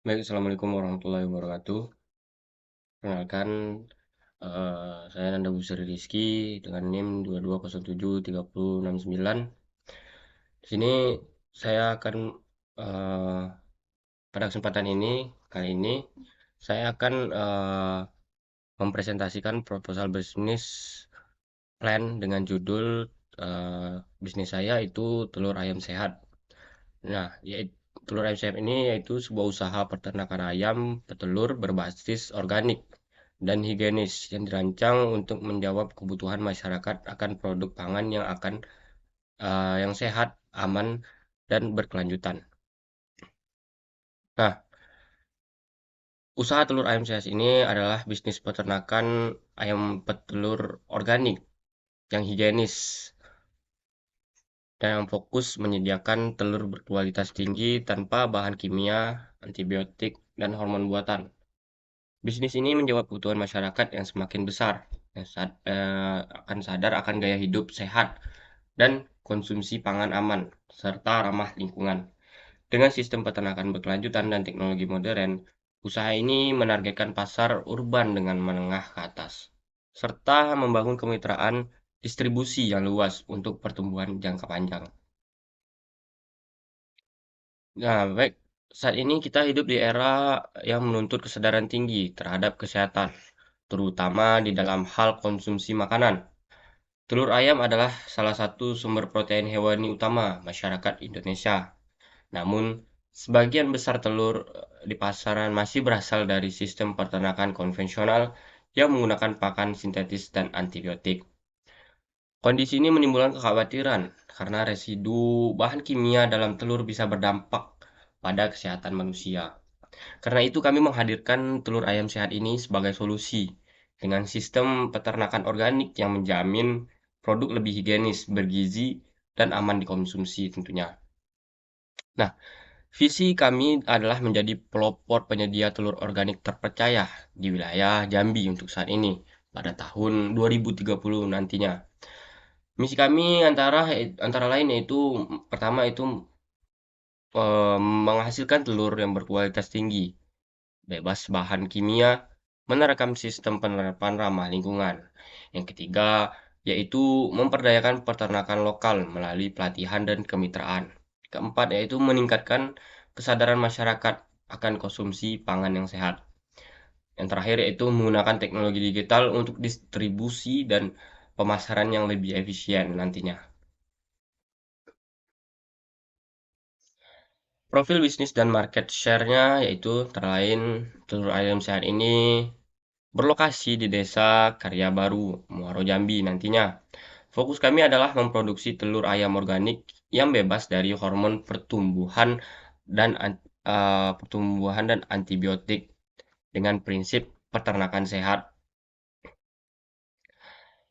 Baik, assalamualaikum warahmatullahi wabarakatuh. Perkenalkan, saya Nanda Busri Rizky dengan NIM 22073069. Di sini saya akan eh, pada kesempatan ini kali ini saya akan mempresentasikan proposal bisnis plan dengan judul bisnis saya itu telur ayam sehat. Nah, telur ayam sehat ini yaitu sebuah usaha peternakan ayam petelur berbasis organik dan higienis yang dirancang untuk menjawab kebutuhan masyarakat akan produk pangan yang sehat, aman, dan berkelanjutan. Nah, usaha telur ayam sehat ini adalah bisnis peternakan ayam petelur organik yang higienis dan yang fokus menyediakan telur berkualitas tinggi tanpa bahan kimia, antibiotik, dan hormon buatan. Bisnis ini menjawab kebutuhan masyarakat yang semakin besar, akan sadar akan gaya hidup sehat dan konsumsi pangan aman, serta ramah lingkungan. Dengan sistem peternakan berkelanjutan dan teknologi modern, usaha ini menargetkan pasar urban dengan menengah ke atas, serta membangun kemitraan distribusi yang luas untuk pertumbuhan jangka panjang. Nah, baik. Saat ini kita hidup di era yang menuntut kesadaran tinggi terhadap kesehatan, terutama di dalam hal konsumsi makanan. Telur ayam adalah salah satu sumber protein hewani utama masyarakat Indonesia. Namun, sebagian besar telur di pasaran masih berasal dari sistem peternakan konvensional yang menggunakan pakan sintetis dan antibiotik. Kondisi ini menimbulkan kekhawatiran karena residu bahan kimia dalam telur bisa berdampak pada kesehatan manusia. Karena itu kami menghadirkan telur ayam sehat ini sebagai solusi dengan sistem peternakan organik yang menjamin produk lebih higienis, bergizi, dan aman dikonsumsi tentunya. Nah, visi kami adalah menjadi pelopor penyedia telur organik terpercaya di wilayah Jambi untuk saat ini pada tahun 2030 nantinya. Misi kami antara lain yaitu pertama itu menghasilkan telur yang berkualitas tinggi, bebas bahan kimia, menerapkan sistem penerapan ramah lingkungan. Yang ketiga, yaitu memperdayakan peternakan lokal melalui pelatihan dan kemitraan. Keempat, yaitu meningkatkan kesadaran masyarakat akan konsumsi pangan yang sehat. Yang terakhir, yaitu menggunakan teknologi digital untuk distribusi dan pemasaran yang lebih efisien nantinya. Profil bisnis dan market share-nya yaitu terlain telur ayam sehat ini berlokasi di Desa Karya Baru, Muaro Jambi nantinya. Fokus kami adalah memproduksi telur ayam organik yang bebas dari hormon pertumbuhan dan antibiotik dengan prinsip peternakan sehat.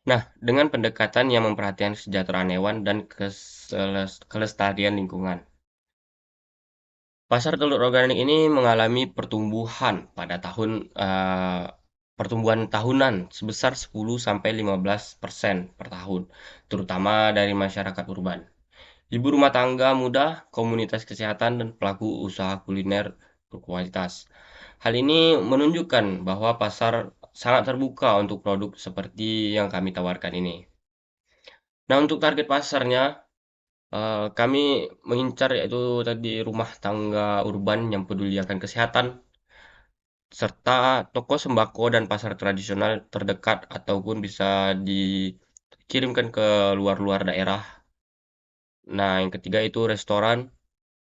Nah, dengan pendekatan yang memperhatikan kesejahteraan hewan dan kelestarian lingkungan. Pasar telur organik ini mengalami pertumbuhan tahunan sebesar 10-15% per tahun, terutama dari masyarakat urban, ibu rumah tangga muda, komunitas kesehatan, dan pelaku usaha kuliner berkualitas. Hal ini menunjukkan bahwa pasar sangat terbuka untuk produk seperti yang kami tawarkan ini. Nah, untuk target pasarnya, kami mengincar yaitu tadi rumah tangga urban yang peduli akan kesehatan, serta toko sembako dan pasar tradisional terdekat ataupun bisa dikirimkan ke luar-luar daerah. Nah, yang ketiga itu restoran,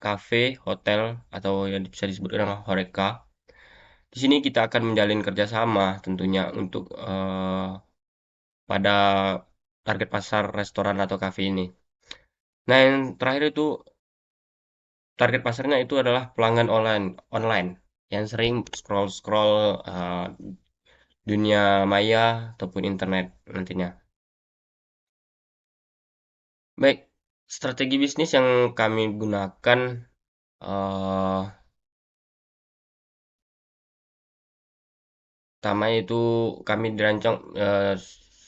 kafe, hotel, atau yang bisa disebut dengan horeca. Di sini kita akan menjalin kerjasama tentunya untuk pada target pasar restoran atau kafe ini. Nah, yang terakhir itu target pasarnya itu adalah pelanggan online yang sering scroll-scroll dunia maya ataupun internet nantinya. Baik, strategi bisnis yang kami gunakan eh, pertama itu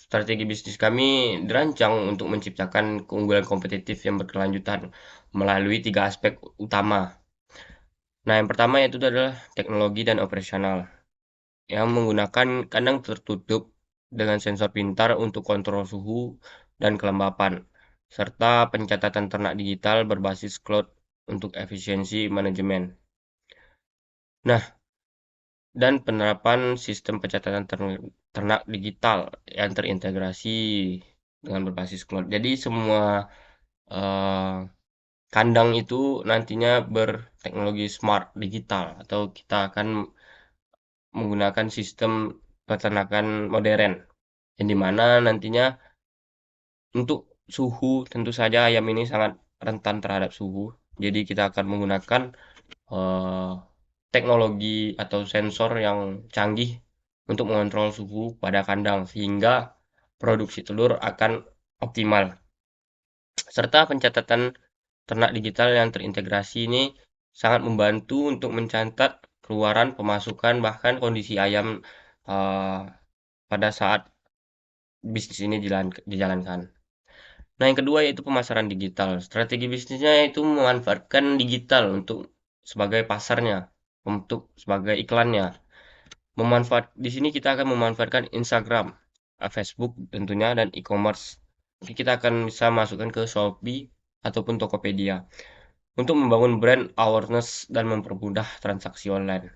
strategi bisnis kami dirancang untuk menciptakan keunggulan kompetitif yang berkelanjutan melalui tiga aspek utama. Nah, yang pertama yaitu adalah teknologi dan operasional, yang menggunakan kandang tertutup dengan sensor pintar untuk kontrol suhu dan kelembapan, serta pencatatan ternak digital berbasis cloud untuk efisiensi manajemen. Nah, dan penerapan sistem pencatatan ternak digital yang terintegrasi dengan berbasis cloud. Jadi semua eh, kandang itu nantinya berteknologi smart digital atau kita akan menggunakan sistem peternakan modern yang dimana nantinya untuk suhu tentu saja ayam ini sangat rentan terhadap suhu. Jadi kita akan menggunakan eh, teknologi atau sensor yang canggih untuk mengontrol suhu pada kandang sehingga produksi telur akan optimal. Serta pencatatan ternak digital yang terintegrasi ini sangat membantu untuk mencatat keluaran, pemasukan, bahkan kondisi ayam eh, pada saat bisnis ini dijalankan. Nah, yang kedua yaitu pemasaran digital. Strategi bisnisnya yaitu memanfaatkan digital untuk sebagai pasarnya, untuk sebagai iklannya. Di sini kita akan memanfaatkan Instagram, Facebook tentunya dan e-commerce. Jadi kita akan bisa masukkan ke Shopee ataupun Tokopedia untuk membangun brand awareness dan mempermudah transaksi online.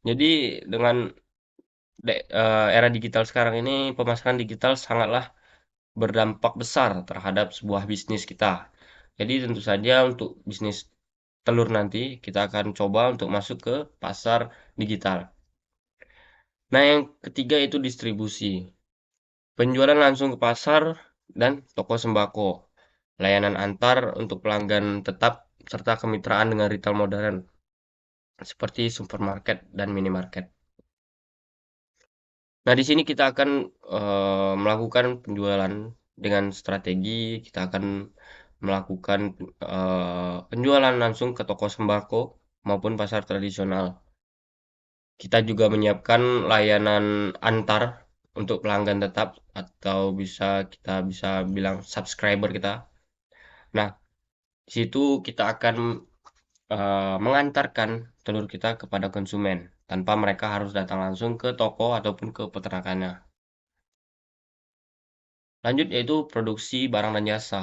Jadi dengan era digital sekarang ini pemasaran digital sangatlah berdampak besar terhadap sebuah bisnis kita. Jadi tentu saja untuk bisnis telur nanti kita akan coba untuk masuk ke pasar digital. Nah, yang ketiga itu distribusi. Penjualan langsung ke pasar dan toko sembako. Layanan antar untuk pelanggan tetap serta kemitraan dengan retail modern seperti supermarket dan minimarket. Nah, di sini kita akan melakukan penjualan dengan strategi kita akan melakukan penjualan langsung ke toko sembako maupun pasar tradisional. Kita juga menyiapkan layanan antar untuk pelanggan tetap atau kita bisa bilang subscriber kita. Nah, di situ kita akan mengantarkan telur kita kepada konsumen tanpa mereka harus datang langsung ke toko ataupun ke peternakannya. Lanjut yaitu produksi barang dan jasa.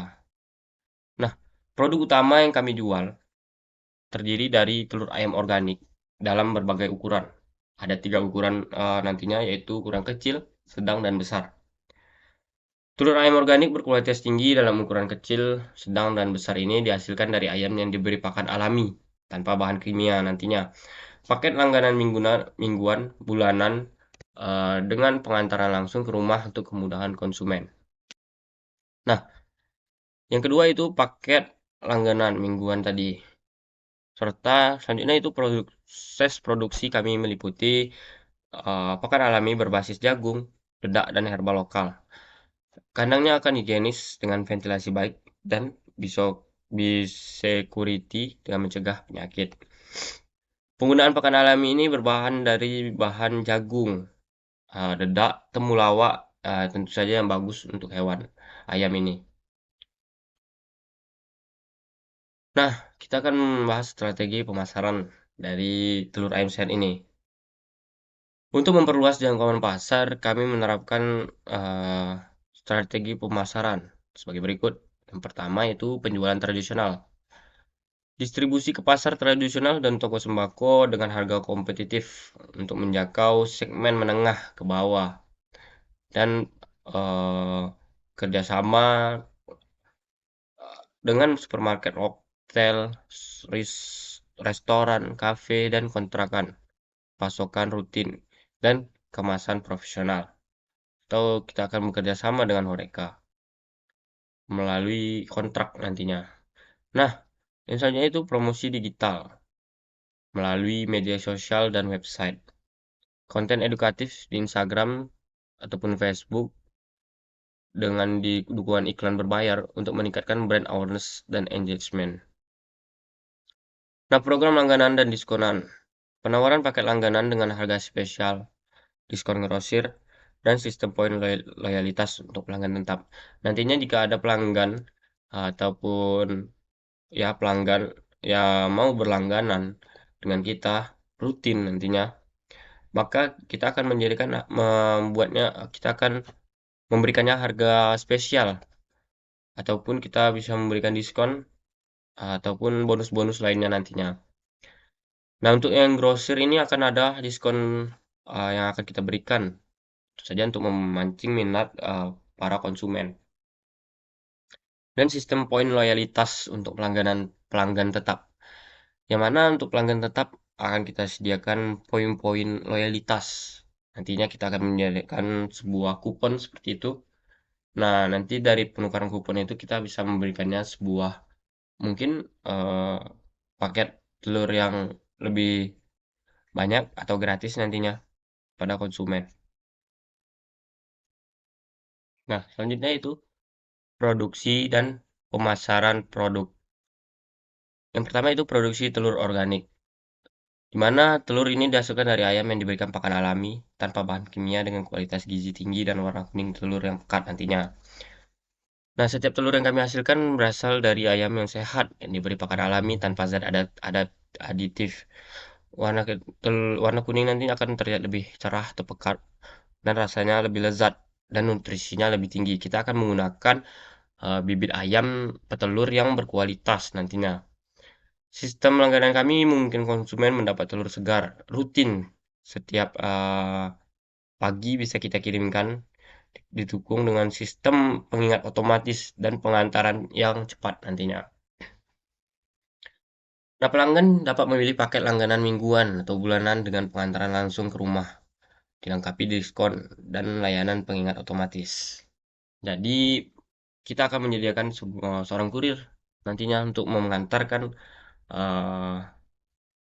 Nah, produk utama yang kami jual terdiri dari telur ayam organik dalam berbagai ukuran. Ada 3 ukuran nantinya yaitu ukuran kecil, sedang, dan besar. Telur ayam organik berkualitas tinggi dalam ukuran kecil, sedang, dan besar ini dihasilkan dari ayam yang diberi pakan alami tanpa bahan kimia nantinya. Paket langganan mingguan, bulanan, dengan pengantaran langsung ke rumah untuk kemudahan konsumen. Nah, yang kedua itu paket langganan mingguan tadi. Serta selanjutnya itu proses produksi kami meliputi pakan alami berbasis jagung, dedak, dan herbal lokal. Kandangnya akan higienis dengan ventilasi baik dan bisa biosecurity dengan mencegah penyakit. Penggunaan pakan alami ini berbahan dari bahan jagung, dedak, temulawak, tentu saja yang bagus untuk hewan ayam ini. Nah, kita akan membahas strategi pemasaran dari telur ayam set ini. Untuk memperluas jangkauan pasar, kami menerapkan eh, strategi pemasaran sebagai berikut. Yang pertama yaitu penjualan tradisional. Distribusi ke pasar tradisional dan toko sembako dengan harga kompetitif untuk menjangkau segmen menengah ke bawah dan eh, kerjasama dengan supermarket, hotel, restoran, kafe, dan kontrakan, pasokan rutin, dan kemasan profesional. Atau kita akan bekerja sama dengan Horeca melalui kontrak nantinya. Nah, yang selanjutnya itu promosi digital melalui media sosial dan website. Konten edukatif di Instagram ataupun Facebook dengan dukungan iklan berbayar untuk meningkatkan brand awareness dan engagement. Nah, program langganan dan diskonan. Penawaran paket langganan dengan harga spesial, diskon grosir, dan sistem poin loyalitas untuk pelanggan tetap. Nantinya jika ada pelanggan ataupun ya pelanggan yang mau berlangganan dengan kita rutin nantinya, maka kita akan membuatnya kita akan memberikannya harga spesial ataupun kita bisa memberikan diskon ataupun bonus-bonus lainnya nantinya. Nah, untuk yang grosir ini akan ada diskon yang akan kita berikan, tentu saja untuk memancing minat para konsumen. Dan sistem poin loyalitas untuk pelanggan tetap. Yang mana untuk pelanggan tetap akan kita sediakan poin-poin loyalitas. Nantinya kita akan menyediakan sebuah kupon seperti itu. Nah, nanti dari penukaran kupon itu kita bisa memberikannya sebuah mungkin eh, paket telur yang lebih banyak atau gratis nantinya pada konsumen. Nah, selanjutnya itu produksi dan pemasaran produk. Yang pertama itu produksi telur organik, di mana telur ini dihasilkan dari ayam yang diberikan pakan alami tanpa bahan kimia dengan kualitas gizi tinggi dan warna kuning telur yang pekat nantinya. Nah, setiap telur yang kami hasilkan berasal dari ayam yang sehat yang diberi pakan alami tanpa zat adat aditif. Warna kuning nanti akan terlihat lebih cerah atau pekat dan rasanya lebih lezat dan nutrisinya lebih tinggi. Kita akan menggunakan bibit ayam petelur yang berkualitas nantinya. Sistem langganan kami mungkin konsumen mendapat telur segar rutin setiap pagi bisa kita kirimkan, didukung dengan sistem pengingat otomatis dan pengantaran yang cepat nantinya. Nah, pelanggan dapat memilih paket langganan mingguan atau bulanan dengan pengantaran langsung ke rumah, dilengkapi diskon dan layanan pengingat otomatis. Jadi, kita akan menyediakan seorang kurir nantinya untuk mengantarkan eh,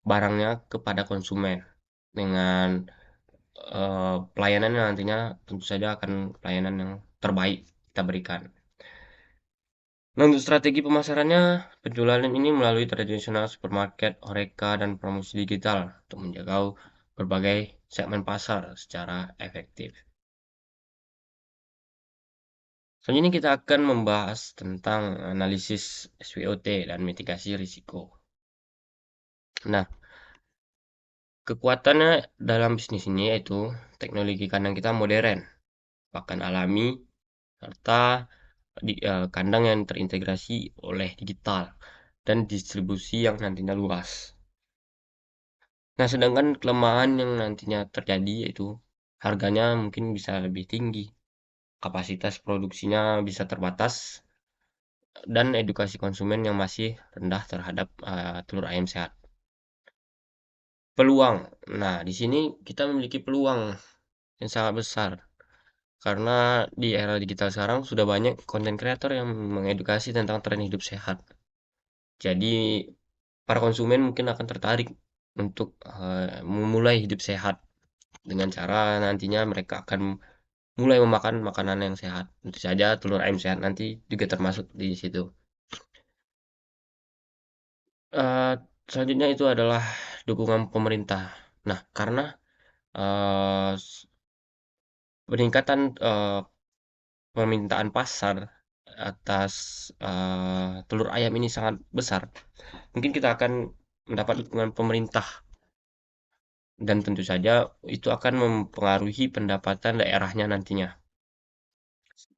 barangnya kepada konsumen dengan pelayanan yang nantinya tentu saja akan pelayanan yang terbaik kita berikan. Nah, untuk strategi pemasarannya, penjualan ini melalui tradisional supermarket, Horeca, dan promosi digital untuk menjaga berbagai segmen pasar secara efektif. Selanjutnya kita akan membahas tentang analisis SWOT dan mitigasi risiko. Nah, kekuatannya dalam bisnis ini yaitu teknologi kandang kita modern, pakan alami, serta kandang yang terintegrasi oleh digital dan distribusi yang nantinya luas. Nah, sedangkan kelemahan yang nantinya terjadi yaitu harganya mungkin bisa lebih tinggi, kapasitas produksinya bisa terbatas, dan edukasi konsumen yang masih rendah terhadap telur ayam sehat. Peluang. Nah, di sini kita memiliki peluang yang sangat besar karena di era digital sekarang sudah banyak konten kreator yang mengedukasi tentang tren hidup sehat. Jadi para konsumen mungkin akan tertarik untuk memulai hidup sehat dengan cara nantinya mereka akan mulai memakan makanan yang sehat. Tentu saja telur ayam sehat nanti juga termasuk di situ. Eh, Selanjutnya itu adalah dukungan pemerintah. Nah, karena eh, peningkatan permintaan pasar atas telur ayam ini sangat besar, mungkin kita akan mendapat dukungan pemerintah dan tentu saja itu akan mempengaruhi pendapatan daerahnya nantinya.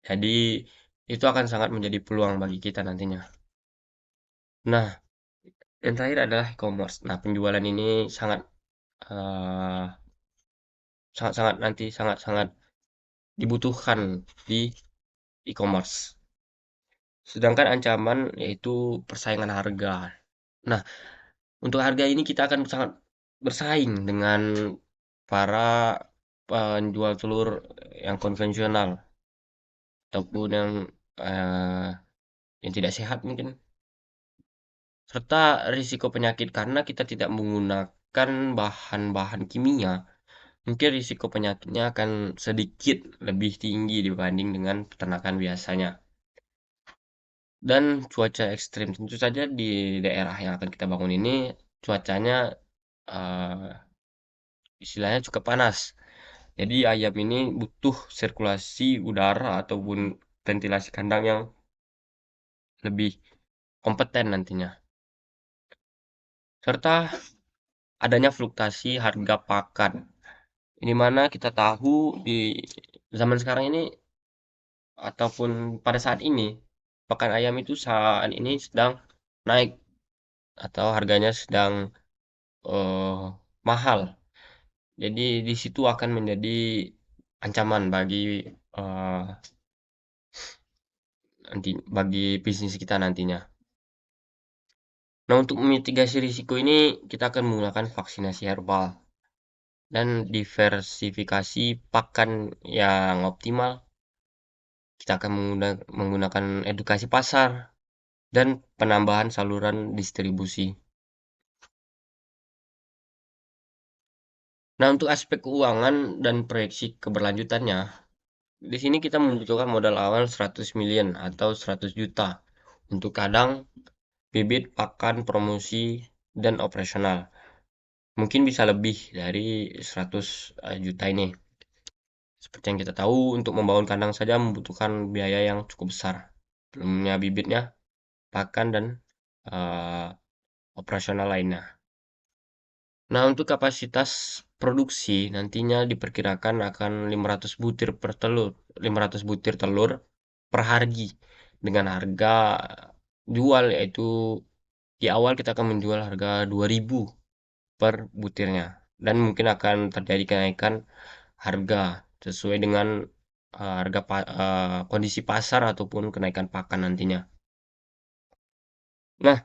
Jadi itu akan sangat menjadi peluang bagi kita nantinya. Nah, yang terakhir adalah e-commerce. Nah, penjualan ini eh, sangat-sangat nanti sangat-sangat dibutuhkan di e-commerce. Sedangkan ancaman yaitu persaingan harga. Nah, untuk harga ini kita akan sangat bersaing dengan para penjual telur yang konvensional ataupun eh, yang tidak sehat mungkin. Serta risiko penyakit karena kita tidak menggunakan bahan-bahan kimia. Mungkin risiko penyakitnya akan sedikit lebih tinggi dibanding dengan peternakan biasanya. Dan cuaca ekstrim tentu saja di daerah yang akan kita bangun ini cuacanya eh, istilahnya cukup panas. Jadi ayam ini butuh sirkulasi udara ataupun ventilasi kandang yang lebih kompeten nantinya. Serta adanya fluktuasi harga pakan. Di mana kita tahu di zaman sekarang ini ataupun pada saat ini, pakan ayam itu saat ini sedang naik atau harganya sedang eh, mahal. Jadi di situ akan menjadi ancaman bagi eh, bagi bisnis kita nantinya. Nah, untuk memitigasi risiko ini kita akan menggunakan vaksinasi herbal dan diversifikasi pakan yang optimal. Kita akan menggunakan edukasi pasar dan penambahan saluran distribusi. Nah, untuk aspek keuangan dan proyeksi keberlanjutannya, di sini kita membutuhkan modal awal 100 million atau 100 juta untuk kadang, bibit, pakan, promosi, dan operasional. Mungkin bisa lebih dari 100 juta ini. Seperti yang kita tahu, untuk membangun kandang saja membutuhkan biaya yang cukup besar. Belumnya bibitnya, pakan, dan uh, operasional lainnya. Nah, untuk kapasitas produksi nantinya diperkirakan akan 500 butir telur per hari dengan harga jual yaitu di awal kita akan menjual harga 2.000 per butirnya dan mungkin akan terjadi kenaikan harga sesuai dengan kondisi pasar ataupun kenaikan pakan nantinya. Nah,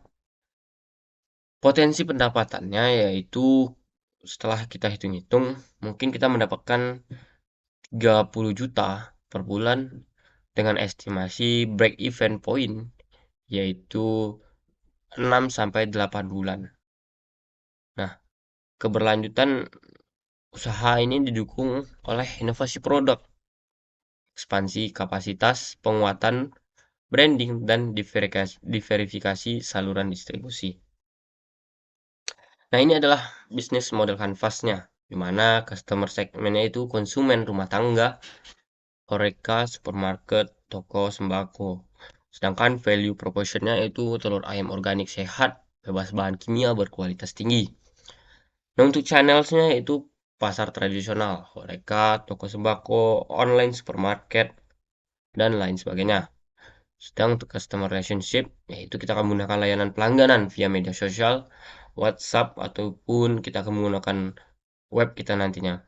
potensi pendapatannya yaitu setelah kita hitung-hitung, mungkin kita mendapatkan 30 juta per bulan dengan estimasi break even point yaitu 6 sampai 8 bulan. Nah, keberlanjutan usaha ini didukung oleh inovasi produk, ekspansi kapasitas, penguatan branding, dan diverifikasi saluran distribusi. Nah, ini adalah bisnis model kanvasnya, di mana customer segmentnya itu konsumen rumah tangga, horeca, supermarket, toko sembako. Sedangkan value propositionnya itu telur ayam organik sehat, bebas bahan kimia berkualitas tinggi. Nah, untuk channelsnya itu pasar tradisional, horeca, toko sembako, online supermarket, dan lain sebagainya. Sedang untuk customer relationship, yaitu kita akan menggunakan layanan pelangganan via media sosial, WhatsApp, ataupun kita akan menggunakan web kita nantinya.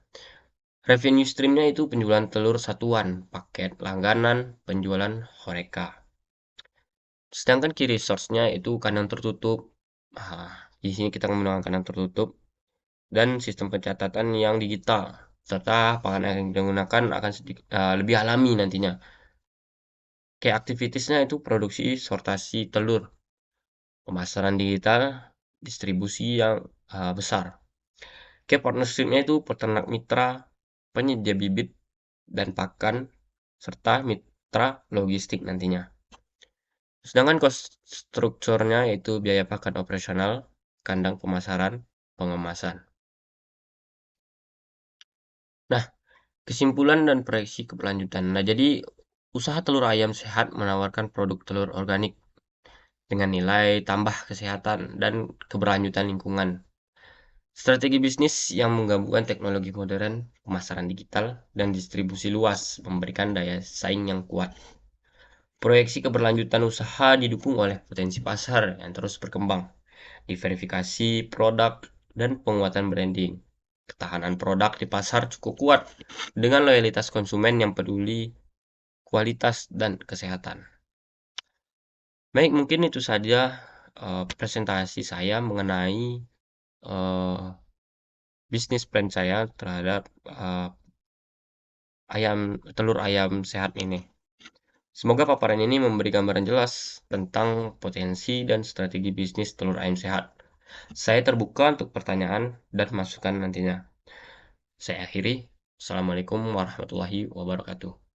Revenue streamnya itu penjualan telur satuan, paket langganan, penjualan horeca. Sedangkan key resource-nya itu kandang tertutup. Nah, di sini kita menggunakan kandang tertutup dan sistem pencatatan yang digital serta pakan yang digunakan akan lebih alami nantinya. Kayak aktivitasnya itu produksi sortasi telur, pemasaran digital, distribusi yang besar. Kayak partnership-nya itu peternak mitra, penyedia bibit dan pakan, serta mitra logistik nantinya. Sedangkan cost strukturnya yaitu biaya pakan operasional, kandang pemasaran, pengemasan. Nah, kesimpulan dan proyeksi keberlanjutan. Nah, jadi usaha telur ayam sehat menawarkan produk telur organik dengan nilai tambah kesehatan dan keberlanjutan lingkungan. Strategi bisnis yang menggabungkan teknologi modern, pemasaran digital, dan distribusi luas memberikan daya saing yang kuat. Proyeksi keberlanjutan usaha didukung oleh potensi pasar yang terus berkembang, diverifikasi produk, dan penguatan branding. Ketahanan produk di pasar cukup kuat dengan loyalitas konsumen yang peduli kualitas dan kesehatan. Baik, mungkin itu saja presentasi saya mengenai eh, bisnis plan saya terhadap telur ayam sehat ini. Semoga paparan ini memberi gambaran jelas tentang potensi dan strategi bisnis telur ayam sehat. Saya terbuka untuk pertanyaan dan masukan nantinya. Saya akhiri. Assalamualaikum warahmatullahi wabarakatuh.